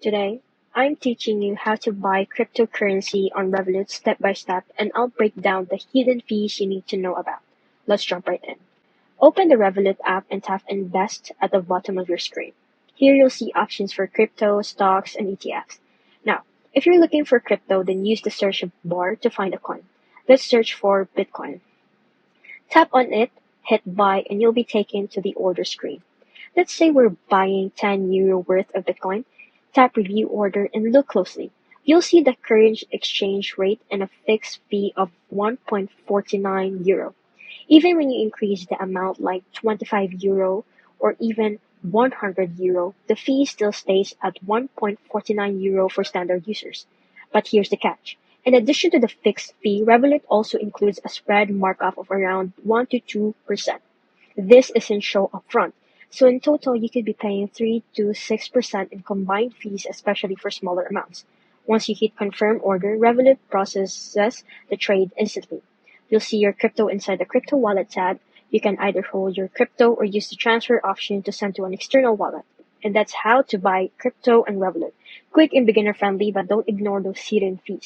Today, I'm teaching you how to buy cryptocurrency on Revolut step by step, and I'll break down the hidden fees you need to know about. Let's jump right in. Open the Revolut app and tap Invest at the bottom of your screen. Here you'll see options for crypto, stocks, and ETFs. Now, if you're looking for crypto, then use the search bar to find a coin. Let's search for Bitcoin. Tap on it, hit buy, and you'll be taken to the order screen. Let's say we're buying €10 worth of Bitcoin. Tap review order and look closely. You'll see the current exchange rate and a fixed fee of €1.49. Even when you increase the amount like €25 or even €100, the fee still stays at €1.49 for standard users. But here's the catch. In addition to the fixed fee, Revolut also includes a spread markup of around 1 to 2%. This isn't shown upfront, so in total you could be paying 3 to 6% in combined fees, especially for smaller amounts. Once you hit confirm order, Revolut processes the trade instantly. You'll see your crypto inside the crypto wallet tab. You can either hold your crypto or use the transfer option to send to an external wallet. And that's how to buy crypto and Revolut. Quick and beginner friendly, but don't ignore those hidden fees.